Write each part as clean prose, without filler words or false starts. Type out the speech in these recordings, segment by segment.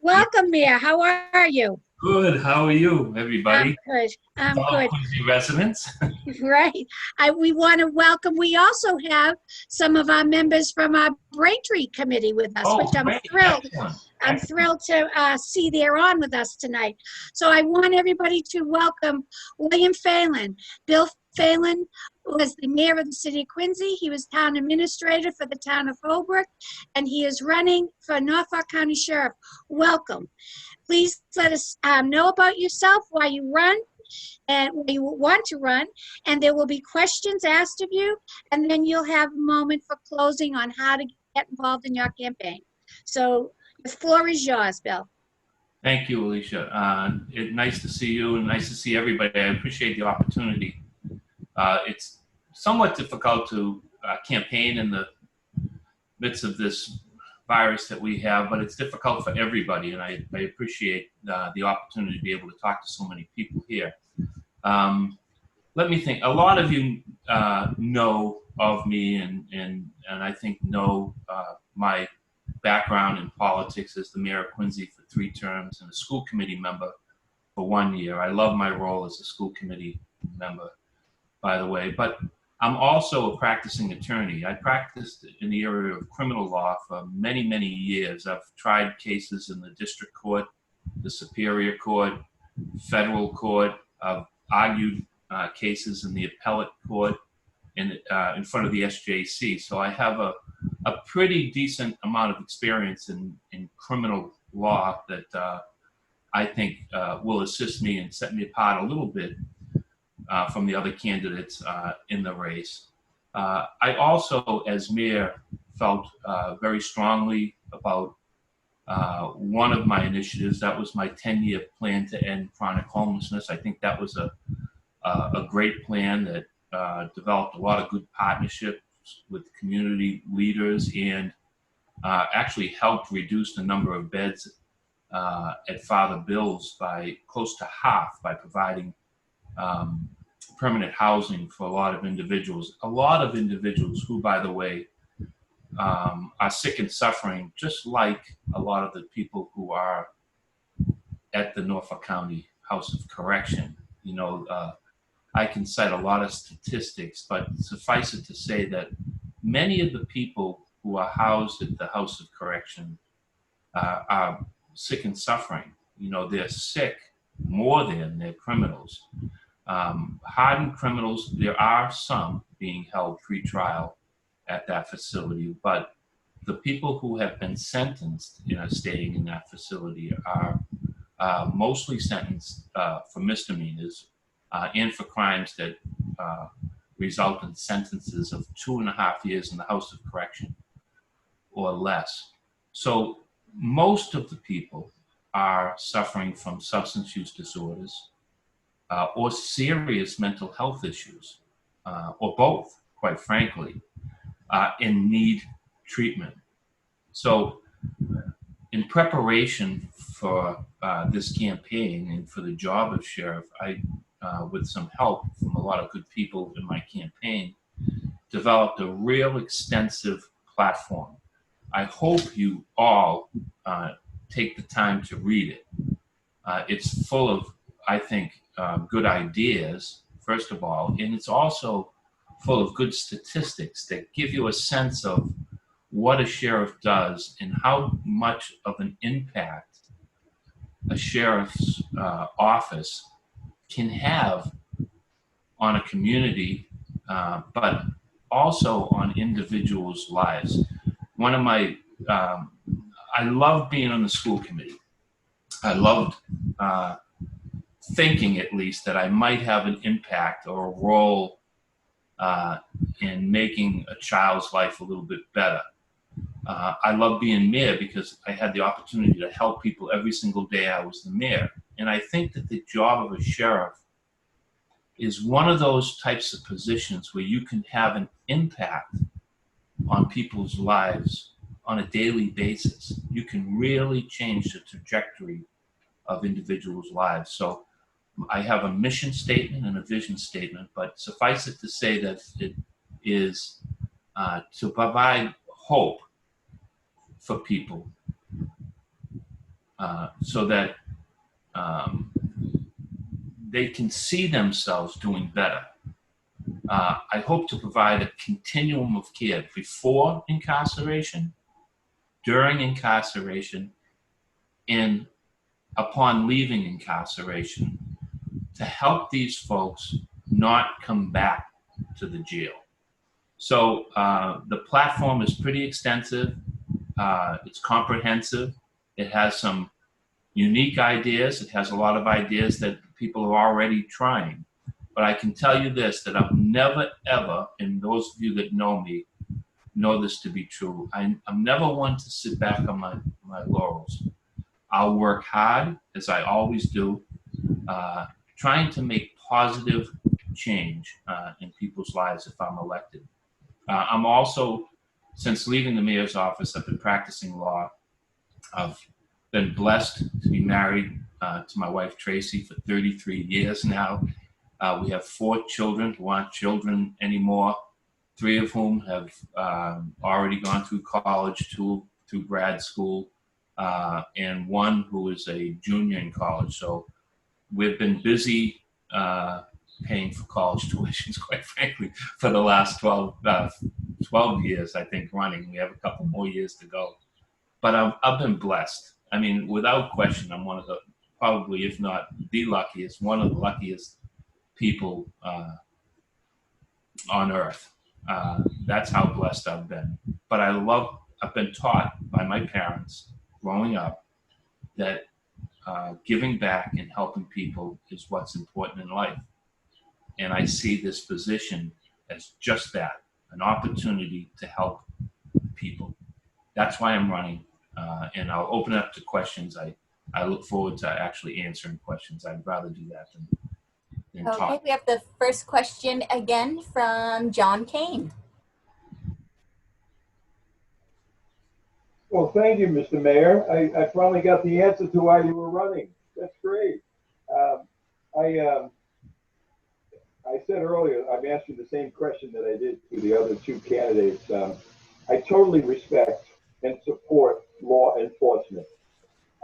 Welcome, Mia. How are you? Good. How are you, I'm everybody? good. I'm Fellow good. Quincy residents. Right. We want to welcome. We also have some of our members from our Braintree committee with us, which Oh, great. Excellent. I'm Excellent. thrilled to see they're on with us tonight. So I want everybody to welcome William Phelan. Bill Phelan was the mayor of the city of Quincy. He was town administrator for the town of Holbrook, and he is running for Norfolk County Sheriff. Welcome. Please let us know about yourself, why you run, and why you want to run, and there will be questions asked of you, and then you'll have a moment for closing on how to get involved in your campaign. So the floor is yours, Bill. Thank you, Alicia. Nice to see you and nice to see everybody. I appreciate the opportunity. It's somewhat difficult to campaign in the midst of this virus that we have, but it's difficult for everybody, and I appreciate the opportunity to be able to talk to so many people here. Let me think. A lot of you know of me, and I think know my background in politics as the mayor of Quincy for 3 terms and a school committee member for 1 year. I love my role as a school committee member, by the way, but I'm also a practicing attorney. I practiced in the area of criminal law for many, many years. I've tried cases in the district court, the superior court, federal court. I've argued cases in the appellate court in front of the SJC. So I have a pretty decent amount of experience in criminal law that I think will assist me and set me apart a little bit from the other candidates in the race. I also, as mayor, felt very strongly about one of my initiatives. That was my 10-year plan to end chronic homelessness. I think that was a great plan that developed a lot of good partnerships with community leaders and actually helped reduce the number of beds at Father Bill's by close to half by providing permanent housing for a lot of individuals. A lot of individuals who, by the way, are sick and suffering, just like a lot of the people who are at the Norfolk County House of Correction. You know, I can cite a lot of statistics, but suffice it to say that many of the people who are housed at the House of Correction are sick and suffering. You know, they're sick more than they're criminals. Hardened criminals, there are some being held pre-trial at that facility, but the people who have been sentenced, staying in that facility are mostly sentenced for misdemeanors and for crimes that result in sentences of 2.5 years in the House of Correction or less. So most of the people are suffering from substance use disorders or serious mental health issues, or both, quite frankly, and need treatment. So in preparation for this campaign and for the job of sheriff, I, with some help from a lot of good people in my campaign, developed a real extensive platform. I hope you all take the time to read it. It's full of, I think, good ideas, first of all, and it's also full of good statistics that give you a sense of what a sheriff does and how much of an impact a sheriff's office can have on a community, but also on individuals' lives. One of my, I loved being on the school committee. I loved thinking, at least, that I might have an impact or a role in making a child's life a little bit better. I love being mayor because I had the opportunity to help people every single day I was the mayor. And I think that the job of a sheriff is one of those types of positions where you can have an impact on people's lives on a daily basis. You can really change the trajectory of individuals' lives. So I have a mission statement and a vision statement, but suffice it to say that it is to provide hope for people so that they can see themselves doing better. I hope to provide a continuum of care before incarceration, during incarceration, and upon leaving incarceration to help these folks not come back to the jail. So the platform is pretty extensive. It's comprehensive. It has some unique ideas. It has a lot of ideas that people are already trying. But I can tell you this, that I've never, ever, and those of you that know me know this to be true, I'm never one to sit back on my laurels. I'll work hard, as I always do, trying to make positive change in people's lives if I'm elected. I'm also, since leaving the mayor's office, I've been practicing law. I've been blessed to be married to my wife, Tracy, for 33 years now. We have 4 children who aren't children anymore, 3 of whom have already gone through college, 2 through grad school, and 1 who is a junior in college. So we've been busy paying for college tuitions, quite frankly, for the last 12 years, I think, running. We have a couple more years to go. But I've been blessed. I mean, without question, I'm one of the, probably, if not the luckiest, one of the luckiest people on earth. That's how blessed I've been. But I've been taught by my parents growing up that giving back and helping people is what's important in life. And I see this position as just that, an opportunity to help people. That's why I'm running. And I'll open it up to questions. I look forward to actually answering questions. I'd rather do that than talk. Okay, we have the first question again from John Kane. Well, thank you, Mr. Mayor. I finally got the answer to why you were running. That's great. I said earlier, I'm asking the same question that I did to the other 2 candidates. I totally respect and support law enforcement.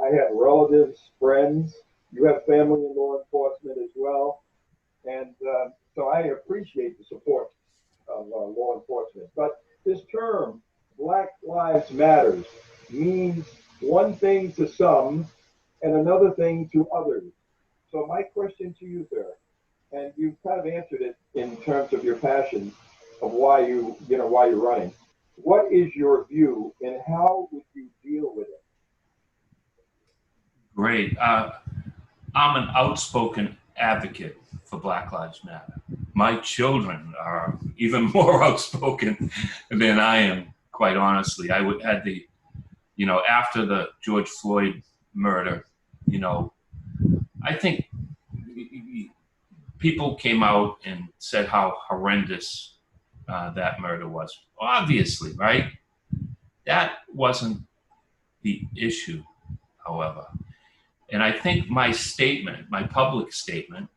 I have relatives, friends. You have family in law enforcement as well. And so I appreciate the support of law enforcement. But this term, Black Lives Matters, means one thing to some and another thing to others. So my question to you, sir, and you've kind of answered it in terms of your passion of why why you're running. What is your view and how would you deal with it? Great. I'm an outspoken advocate for Black Lives Matter. My children are even more outspoken than I am, quite honestly. I had the, after the George Floyd murder, I think people came out and said how horrendous that murder was. Obviously, right? That wasn't the issue, however. And I think my statement, my public statement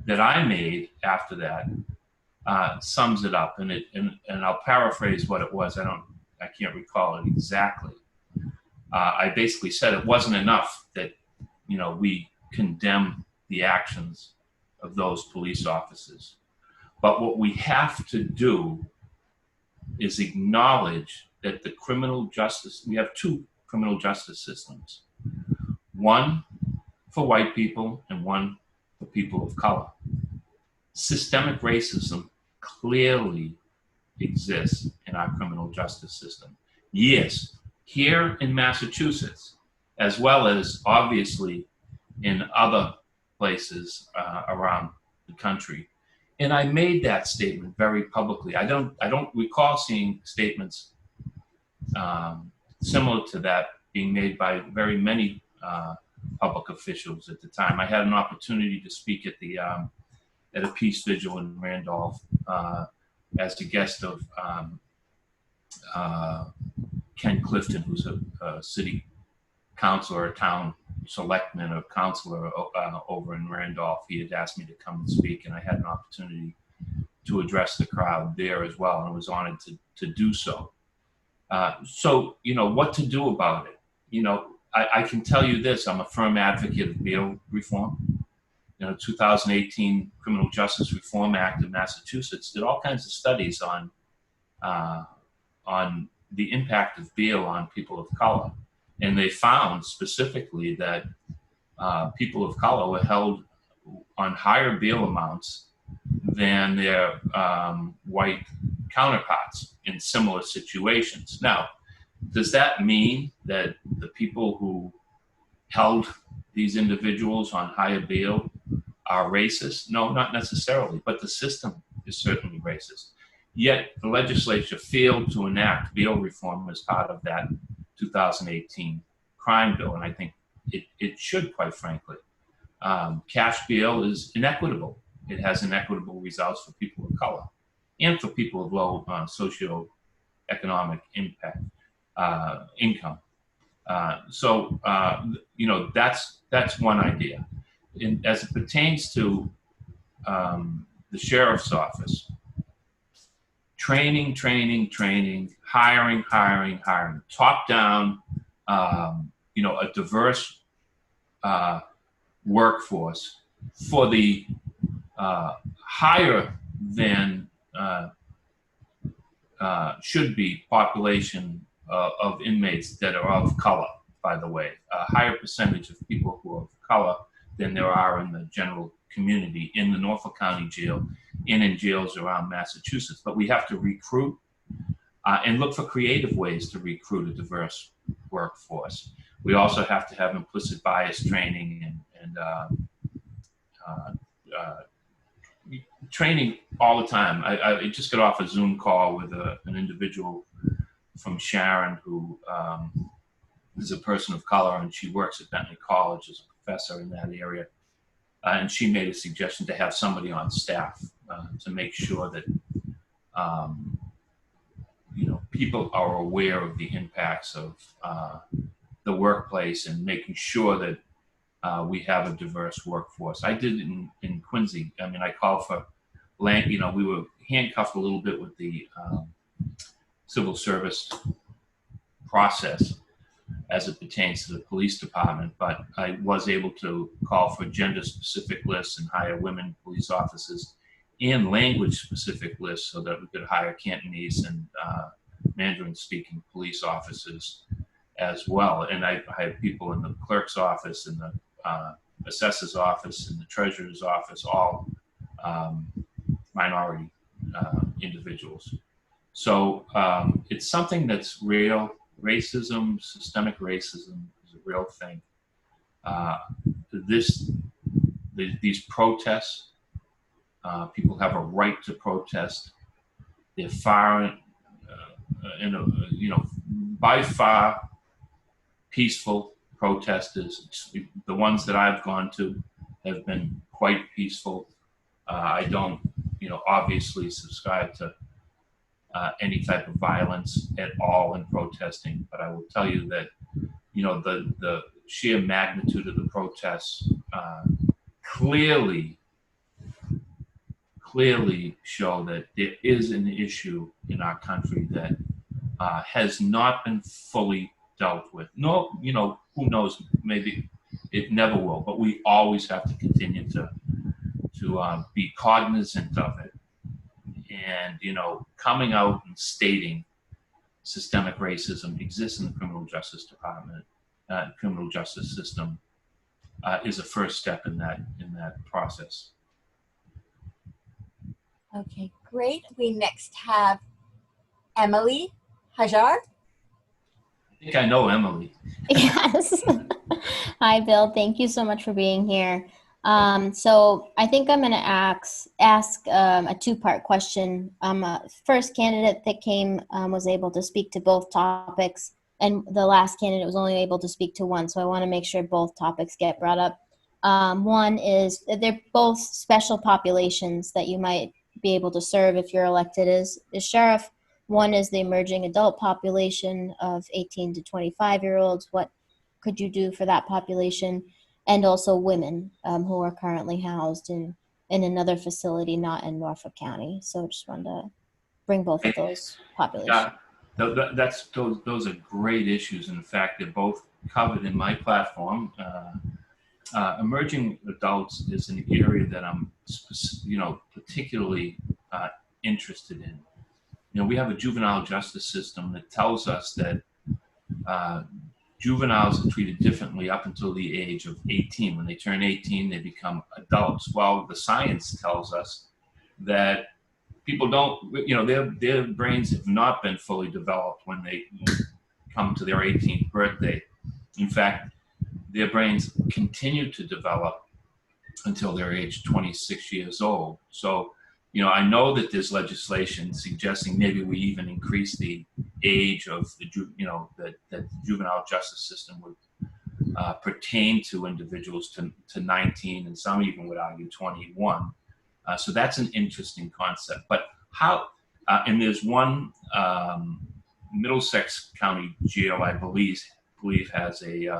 that I made after that sums it up. And I'll paraphrase what it was. I can't recall it exactly. I basically said it wasn't enough that, we condemn the actions of those police officers. But what we have to do is acknowledge that we have 2 criminal justice systems. One for white people and one for people of color. Systemic racism clearly exists in our criminal justice system. Yes, here in Massachusetts, as well as obviously in other places around the country. And I made that statement very publicly. I don't recall seeing statements similar to that being made by very many public officials at the time. I had an opportunity to speak at a peace vigil in Randolph as the guest of Ken Clifton, who's a city councilor, a town selectman or councilor over in Randolph. He had asked me to come and speak, and I had an opportunity to address the crowd there as well, and I was honored to do so. So, what to do about it? I can tell you this, I'm a firm advocate of bail reform. 2018 Criminal Justice Reform Act of Massachusetts did all kinds of studies on the impact of bail on people of color. And they found specifically that people of color were held on higher bail amounts than their white counterparts in similar situations. Now, does that mean that the people who held these individuals on higher bail are racist? No, not necessarily, but the system is certainly racist. Yet the legislature failed to enact bail reform as part of that 2018 crime bill, and I think it should, quite frankly. Cash bail is inequitable. It has inequitable results for people of color and for people of low socioeconomic impact, income. So that's one idea. As it pertains to the sheriff's office, training, hiring, top down, a diverse workforce for the higher than should be population of inmates that are of color, by the way. A higher percentage of people who are of color than there are in the general community in the Norfolk County Jail and in jails around Massachusetts. But we have to recruit and look for creative ways to recruit a diverse workforce. We also have to have implicit bias training and training all the time. I just got off a Zoom call with an individual from Sharon who is a person of color, and she works at Bentley College as a professor in that area. And she made a suggestion to have somebody on staff to make sure that people are aware of the impacts of the workplace and making sure that we have a diverse workforce. I did it in Quincy. I mean, I called for land. We were handcuffed a little bit with the civil service process as it pertains to the police department, but I was able to call for gender-specific lists and hire women police officers and language-specific lists so that we could hire Cantonese and Mandarin-speaking police officers as well. And I had people in the clerk's office, in the assessor's office, in the treasurer's office, all minority individuals. So it's something that's real. Racism, systemic racism is a real thing. These protests, people have a right to protest. They're by far peaceful protesters. The ones that I've gone to have been quite peaceful. I don't, obviously subscribe to any type of violence at all in protesting, but I will tell you that, the sheer magnitude of the protests clearly show that there is an issue in our country that has not been fully dealt with. No, who knows, maybe it never will, but we always have to continue to be cognizant of it. And, coming out and stating systemic racism exists in the criminal justice department, criminal justice system, is a first step in that process. Okay, great. We next have Emily Hajar. I think I know Emily. Yes. Hi, Bill. Thank you so much for being here. So I think I'm going to ask a two-part question. First candidate that came was able to speak to both topics, and the last candidate was only able to speak to one. So I want to make sure both topics get brought up. One is they're both special populations that you might be able to serve if you're elected as sheriff. One is the emerging adult population of 18 to 25-year-olds. What could you do for that population? And also women who are currently housed in another facility not in Norfolk County. So I just wanted to bring both of those populations. Those are great issues. In fact, they're both covered in my platform, emerging adults is an area that I'm, particularly interested in. We have a juvenile justice system that tells us that juveniles are treated differently up until the age of 18. When they turn 18, they become adults. Well, the science tells us that people don't, their brains have not been fully developed when they come to their 18th birthday. In fact, their brains continue to develop until they're age 26 years old. So, I know that there's legislation suggesting maybe we even increase the age of the, that the juvenile justice system would pertain to individuals to 19, and some even would argue 21. So that's an interesting concept. But how, and there's one Middlesex County jail, I believe has a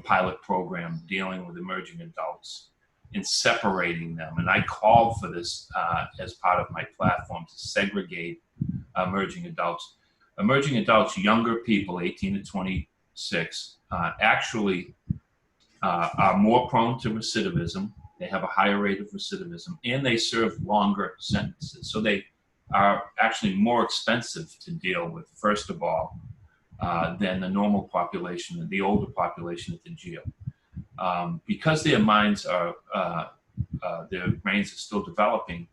pilot program dealing with emerging adults and separating them. And I called for this as part of my platform to segregate emerging adults. Emerging adults, younger people, 18 to 26, actually are more prone to recidivism. They have a higher rate of recidivism, and they serve longer sentences. So they are actually more expensive to deal with, first of all, than the normal population, the older population at the jail. Because their minds are, their brains are still developing,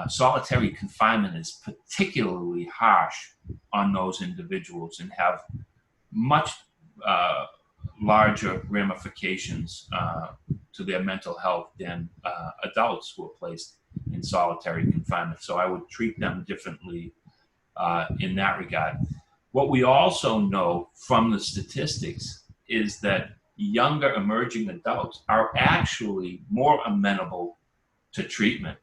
solitary confinement is particularly harsh on those individuals and have much larger ramifications to their mental health than adults who are placed in solitary confinement. So I would treat them differently in that regard. What we also know from the statistics is that younger emerging adults are actually more amenable to treatment.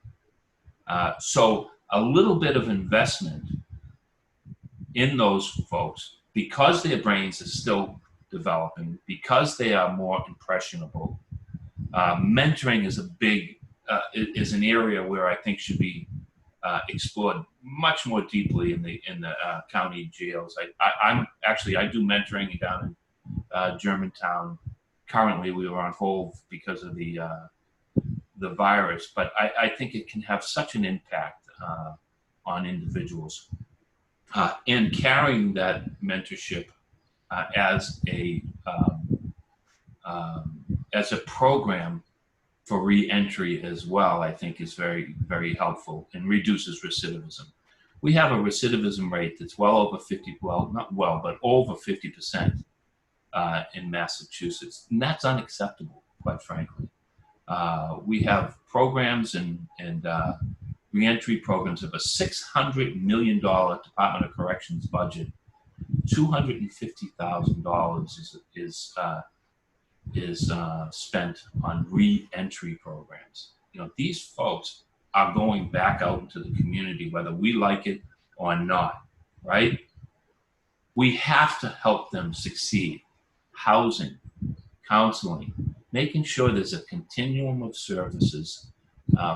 So a little bit of investment in those folks, because their brains are still developing, because they are more impressionable, mentoring is is an area where I think should be explored much more deeply in the county jails. I do mentoring down in Germantown. Currently, we were on hold because of the virus, but I think it can have such an impact on individuals. And carrying that mentorship as a program for re-entry as well, I think is very, very helpful and reduces recidivism. We have a recidivism rate that's over 50% in Massachusetts, and that's unacceptable, quite frankly. We have programs and re-entry programs of a $600 million Department of Corrections budget. $250,000 is spent on re-entry programs. These folks are going back out into the community, whether we like it or not, right? We have to help them succeed. Housing, counseling, making sure there's a continuum of services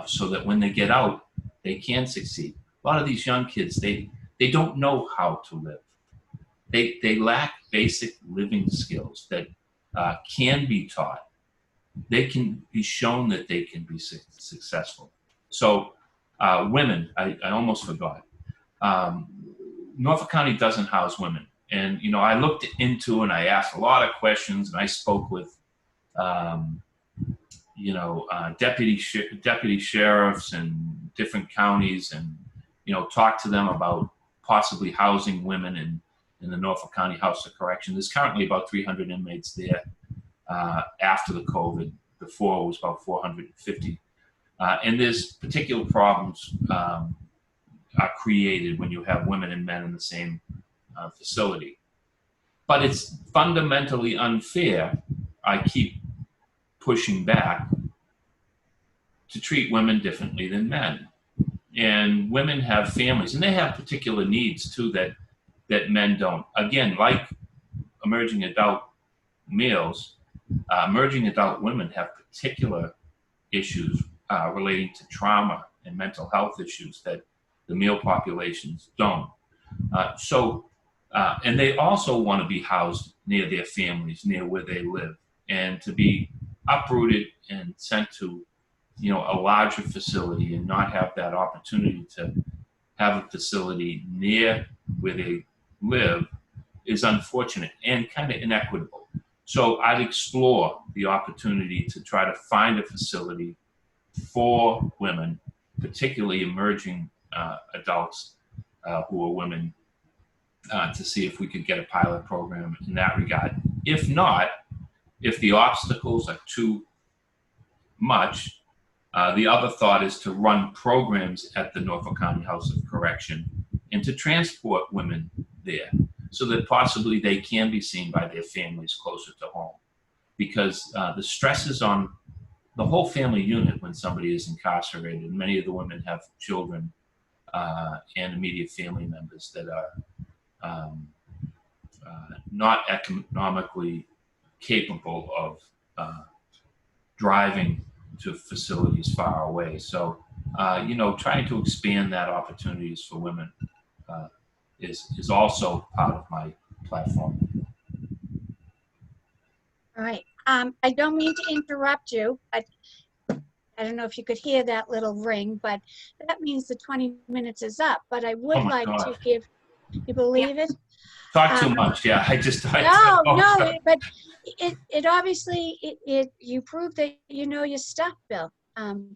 so that when they get out, they can succeed. A lot of these young kids, they don't know how to live. They lack basic living skills that can be taught. They can be shown that they can be successful. So women, I almost forgot. Norfolk County doesn't house women. And, I looked into and I asked a lot of questions, and I spoke with, deputy sheriffs in different counties and, talked to them about possibly housing women in the Norfolk County House of Correction. There's currently about 300 inmates there after the COVID. Before it was about 450. And there's particular problems are created when you have women and men in the same facility. But it's fundamentally unfair, I keep pushing back, to treat women differently than men. And women have families, and they have particular needs too that men don't. Again, like emerging adult males, emerging adult women have particular issues relating to trauma and mental health issues that the male populations don't. And they also want to be housed near their families, near where they live, and to be uprooted and sent to, a larger facility and not have that opportunity to have a facility near where they live is unfortunate and kind of inequitable. So I'd explore the opportunity to try to find a facility for women, particularly emerging adults who are women, to see if we could get a pilot program in that regard. If not, if the obstacles are too much, the other thought is to run programs at the Norfolk County House of Correction and to transport women there so that possibly they can be seen by their families closer to home. Because the stresses on the whole family unit when somebody is incarcerated, many of the women have children and immediate family members that are not economically capable of driving to facilities far away. So, trying to expand that opportunities for women is also part of my platform. All right. I don't mean to interrupt you, but I don't know if you could hear that little ring, but that means the 20 minutes is up. But I would like God. to give, you believe it? Talk too much, yeah. No, but it obviously, you prove that you know your stuff, Bill,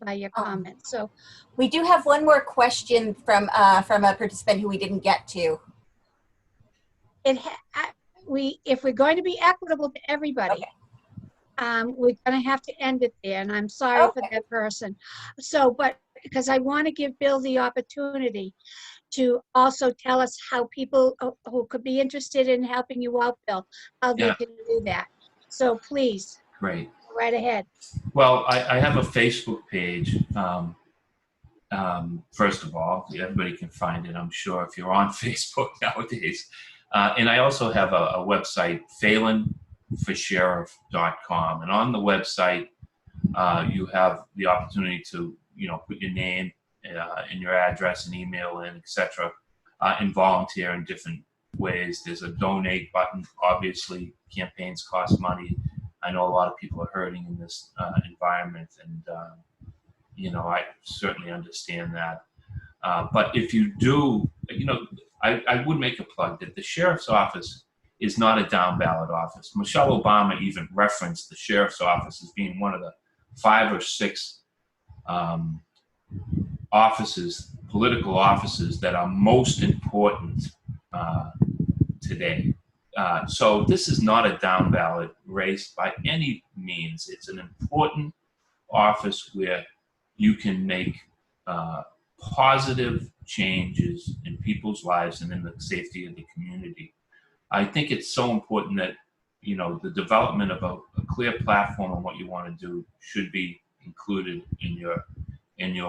by your comments. So We do have one more question from a participant who we didn't get to. if we're going to be equitable to everybody, we're going to have to end it there, and I'm sorry for that person. So, but because I want to give Bill the opportunity to also tell us how people who could be interested in helping you out, Bill, how they can do that. So please, Great. Go right ahead. Well, I have a Facebook page. First of all, everybody can find it, I'm sure, if you're on Facebook nowadays. And I also have a website, phelanforsheriff.com. And on the website, you have the opportunity to, put your name and your address and email in, etc., and volunteer in different ways. There's a donate button. Obviously, campaigns cost money. I know a lot of people are hurting in this environment, and I certainly understand that. But if you do, I would make a plug that the sheriff's office is not a down ballot office. Michelle Obama even referenced the sheriff's office as being one of the 5 or 6 offices, political offices, that are most important today. So this is not a down ballot race by any means. It's an important office where you can make positive changes in people's lives and in the safety of the community. I think it's so important that, the development of a clear platform on what you want to do should be included in your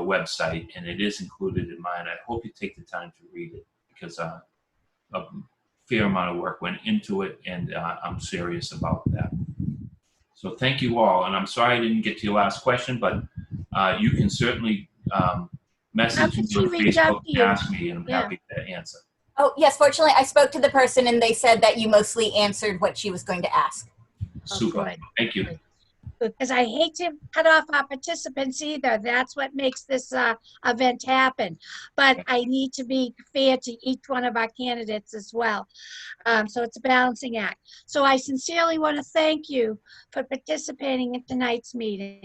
website, and it is included in mine. I hope you take the time to read it, because a fair amount of work went into it, and I'm serious about that. So thank you all, and I'm sorry I didn't get to your last question, but you can certainly message me on Facebook and ask me, and I'm happy to answer. Oh, yes, fortunately, I spoke to the person, and they said that you mostly answered what she was going to ask. Super. Good. Thank you. Because I hate to cut off our participants either. That's what makes this event happen. But I need to be fair to each one of our candidates as well. So it's a balancing act. So I sincerely want to thank you for participating in tonight's meeting.